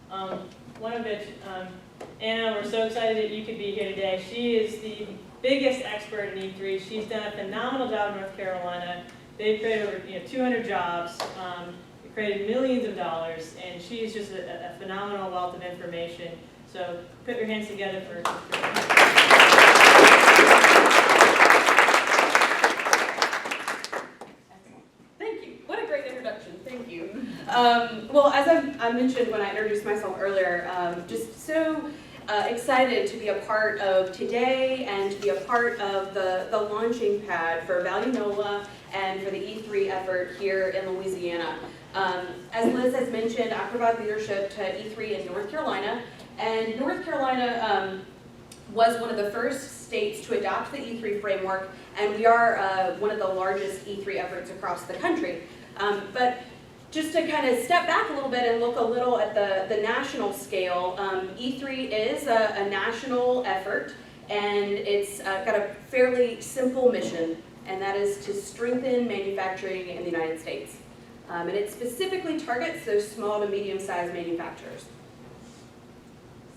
One of which, Anna, we're so excited that you could be here today. She is the biggest expert in E3. She's done a phenomenal job in North Carolina. They've created over 200 jobs, created millions of dollars, and she's just a phenomenal wealth of information. So put your hands together for Thank you. What a great introduction. Thank you. Well, as I mentioned when I introduced myself earlier, just so excited to be a part of today and to be a part of the launching pad for Value NOLA and for the E3 effort here in Louisiana. As Liz has mentioned, I provide leadership to E3 in North Carolina, and North Carolina was one of the first states to adopt the E3 framework, and we are one of the largest E3 efforts across the country. But just to kind of step back a little bit and look a little at the national scale, E3 is a national effort, and it's got a fairly simple mission, and that is to strengthen manufacturing in the United States. And it specifically targets those small to medium-sized manufacturers.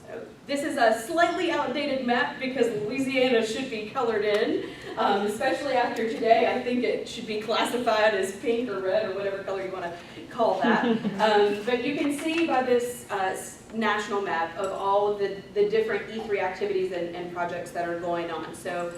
So this is a slightly outdated map because Louisiana should be colored in, especially after today. I think it should be classified as pink or red or whatever color you want to call that. But you can see by this national map of all of the different E3 activities and projects that are going on. So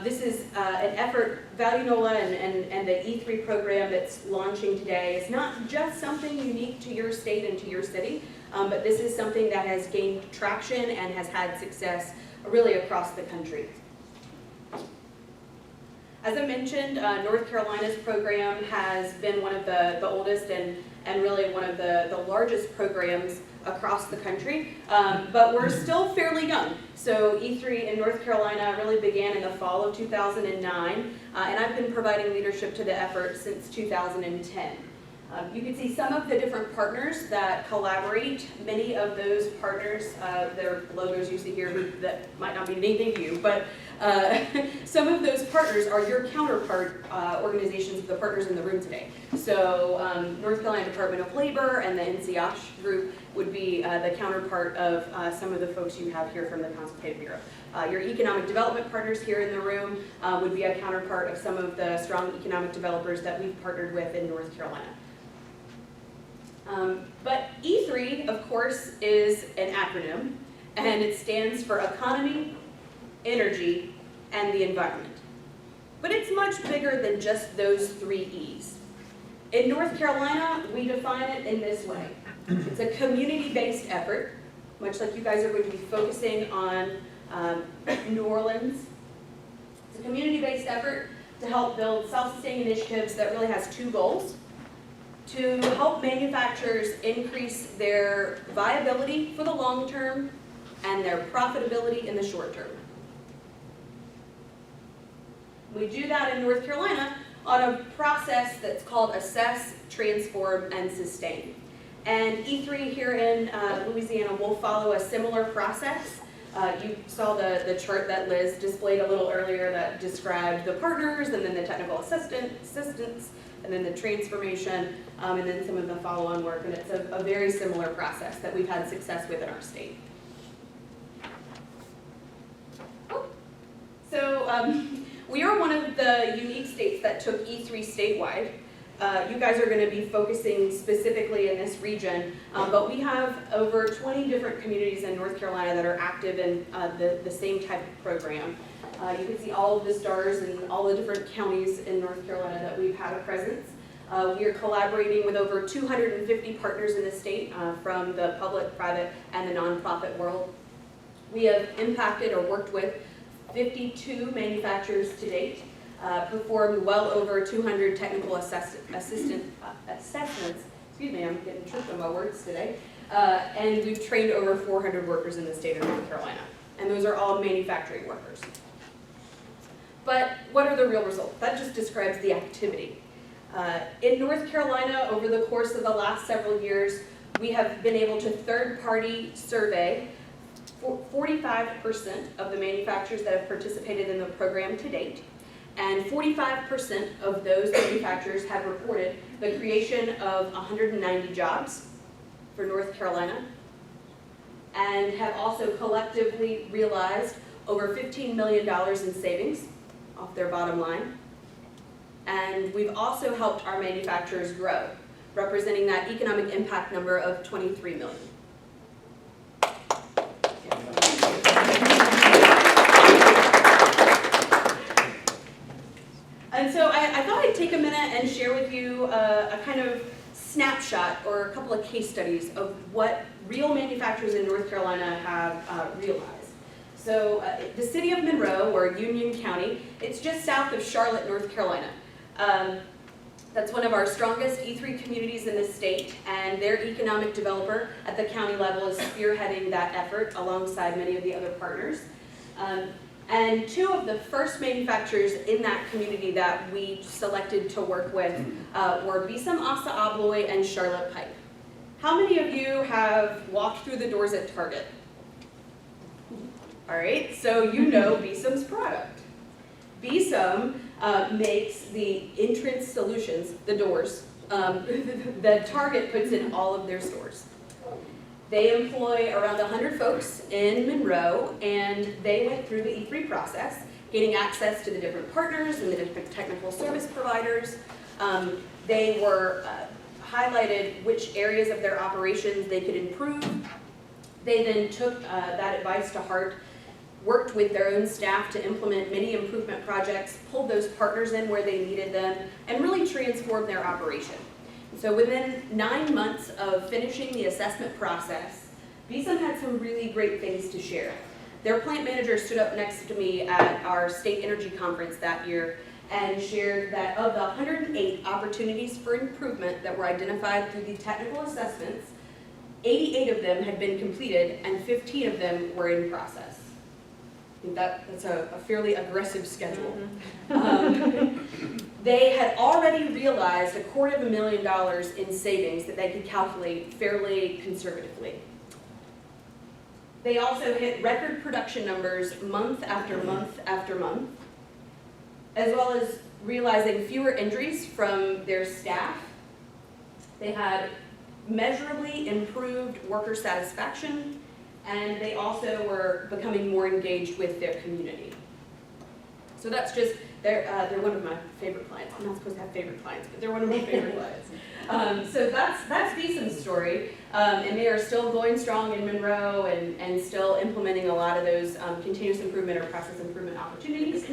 this is an effort, Value NOLA and the E3 program that's launching today is not just something unique to your state and to your city, but this is something that has gained traction and has had success really across the country. As I mentioned, North Carolina's program has been one of the oldest and really one of the largest programs across the country, but we're still fairly young. So E3 in North Carolina really began in the fall of 2009, and I've been providing leadership to the effort since 2010. You can see some of the different partners that collaborate. Many of those partners, their logos you see here that might not mean anything to you, but some of those partners are your counterpart organizations, the partners in the room today. So North Carolina Department of Labor and the NCOSH group would be the counterpart of some of the folks you have here from the Consultative Bureau. Your economic development partners here in the room would be a counterpart of some of the strong economic developers that we've partnered with in North Carolina. But E3, of course, is an acronym, and it stands for Economy, Energy, and the Environment. But it's much bigger than just those three E's. In North Carolina, we define it in this way. It's a community-based effort, much like you guys are going to be focusing on New Orleans. It's a community-based effort to help build self-sustaining initiatives that really has two goals: to help manufacturers increase their viability for the long term and their profitability in the short term. We do that in North Carolina on a process that's called Assess, Transform, and Sustain. And E3 here in Louisiana will follow a similar process. You saw the chart that Liz displayed a little earlier that described the partners and then the technical assistance and then the transformation and then some of the follow-on work. And it's a very similar process that we've had success with in our state. So we are one of the unique states that took E3 statewide. You guys are going to be focusing specifically in this region, but we have over 20 different communities in North Carolina that are active in the same type of program. You can see all of the stars in all the different counties in North Carolina that we've had a presence. We are collaborating with over 250 partners in the state from the public, private, and the nonprofit world. We have impacted or worked with 52 manufacturers to date, performed well over 200 technical assessments, excuse me, I'm getting tripped on my words today, and we've trained over 400 workers in the state of North Carolina, and those are all manufacturing workers. But what are the real results? That just describes the activity. In North Carolina, over the course of the last several years, we have been able to third-party survey 45% of the manufacturers that have participated in the program to date, and 45% of those manufacturers have reported the creation of 190 jobs for North Carolina, and have also collectively realized over $15 million in savings off their bottom line. And we've also helped our manufacturers grow, representing that economic impact number of 23 million. And so I thought I'd take a minute and share with you a kind of snapshot or a couple of case studies of what real manufacturers in North Carolina have realized. So the city of Monroe, or Union County, it's just south of Charlotte, North Carolina. That's one of our strongest E3 communities in the state, and their economic developer at the county level is spearheading that effort alongside many of the other partners. And two of the first manufacturers in that community that we selected to work with were Besom Asa Abloy and Charlotte Pipe. How many of you have walked through the doors at Target? All right, so you know Besom's product. Besom makes the entrance solutions, the doors, that Target puts in all of their stores. They employ around 100 folks in Monroe, and they went through the E3 process, getting access to the different partners and the different technical service providers. They were highlighted which areas of their operations they could improve. They then took that advice to heart, worked with their own staff to implement many improvement projects, pulled those partners in where they needed them, and really transformed their operation. So within 9 months of finishing the assessment process, Besom had some really great things to share. Their plant manager stood up next to me at our state energy conference that year and shared that of the 108 opportunities for improvement that were identified through the technical assessments, 88 of them had been completed and 15 of them were in process. I think that's a fairly aggressive schedule. They had already realized $250,000 in savings that they could calculate fairly conservatively. They also hit record production numbers month after month after month, as well as realizing fewer injuries from their staff. They had measurably improved worker satisfaction, and they also were becoming more engaged with their community. So that's just, they're one of my favorite clients. I'm not supposed to have favorite clients, but they're one of my favorite clients. So that's Besom's story, and they are still going strong in Monroe and still implementing a lot of those continuous improvement or process improvement opportunities.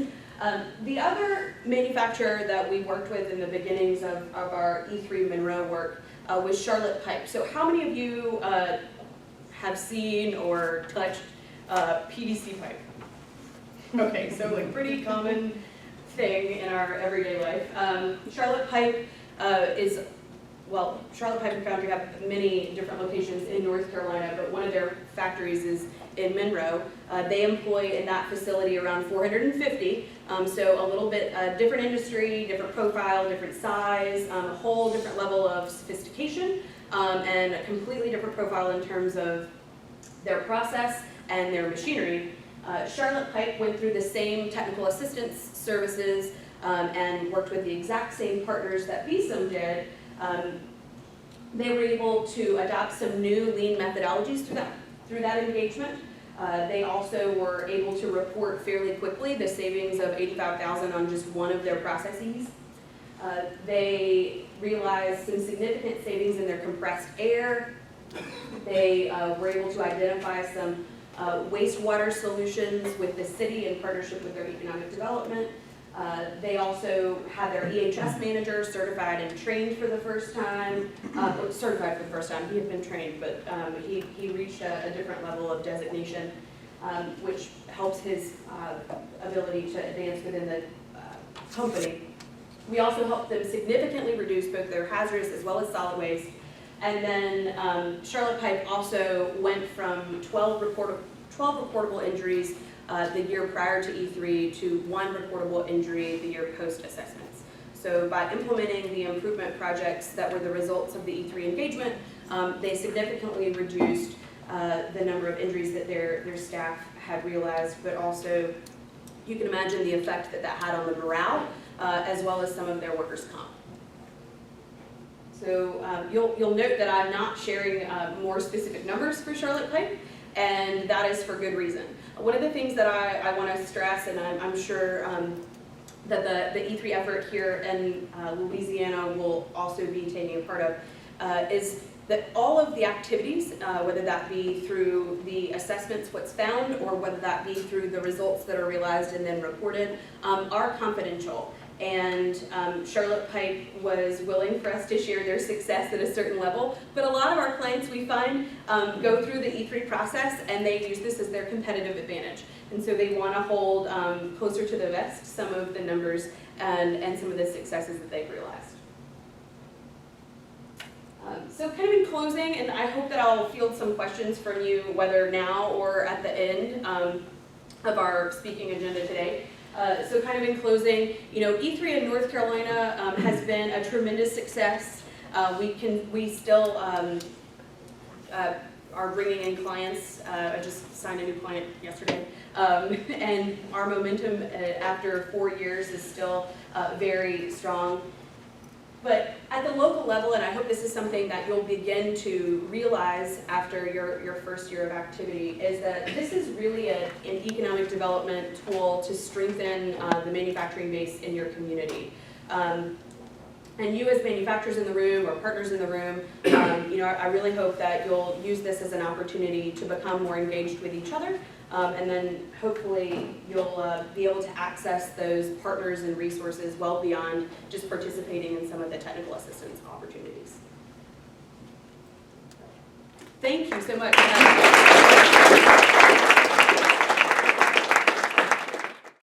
The other manufacturer that we worked with in the beginnings of our E3 Monroe work was Charlotte Pipe. So how many of you have seen or touched PVC pipe? Okay, so like pretty common thing in our everyday life. Charlotte Pipe Charlotte Pipe and Foundry have many different locations in North Carolina, but one of their factories is in Monroe. They employ in that facility around 450, so a little bit different industry, different profile, different size, a whole different level of sophistication, and a completely different profile in terms of their process and their machinery. Charlotte Pipe went through the same technical assistance services and worked with the exact same partners that Besom did. They were able to adopt some new lean methodologies through that engagement. They also were able to report fairly quickly the savings of $85,000 on just one of their processes. They realized some significant savings in their compressed air. They were able to identify some wastewater solutions with the city in partnership with their economic development. They also had their EHS manager certified and trained for the first time. Certified for the first time, he had been trained, but he reached a different level of designation, which helps his ability to advance within the company. We also helped them significantly reduce both their hazardous as well as solid waste. And then Charlotte Pipe also went from 12 reportable injuries the year prior to E3 to 1 reportable injury the year post-assessments. So by implementing the improvement projects that were the results of the E3 engagement, they significantly reduced the number of injuries that their staff had realized, but also you can imagine the effect that that had on the morale, as well as some of their workers' comp. So you'll note that I'm not sharing more specific numbers for Charlotte Pipe, and that is for good reason. One of the things that I want to stress, and I'm sure that the E3 effort here in Louisiana will also be taking a part of, is that all of the activities, whether that be through the assessments, what's found, or whether that be through the results that are realized and then reported, are confidential. And Charlotte Pipe was willing for us to share their success at a certain level, but a lot of our clients, we find, go through the E3 process and they use this as their competitive advantage. And so they want to hold closer to the vest some of the numbers and some of the successes that they've realized. So kind of in closing, and I hope that I'll field some questions from you, whether now or at the end of our speaking agenda today. So kind of in closing, you know, E3 in North Carolina has been a tremendous success. We still are bringing in clients. I just signed a new client yesterday. And our momentum after 4 years is still very strong. But at the local level, and I hope this is something that you'll begin to realize after your first year of activity, is that this is really an economic development tool to strengthen the manufacturing base in your community. And you as manufacturers in the room or partners in the room, you know, I really hope that you'll use this as an opportunity to become more engaged with each other. And then hopefully you'll be able to access those partners and resources well beyond just participating in some of the technical assistance opportunities. Thank you so much.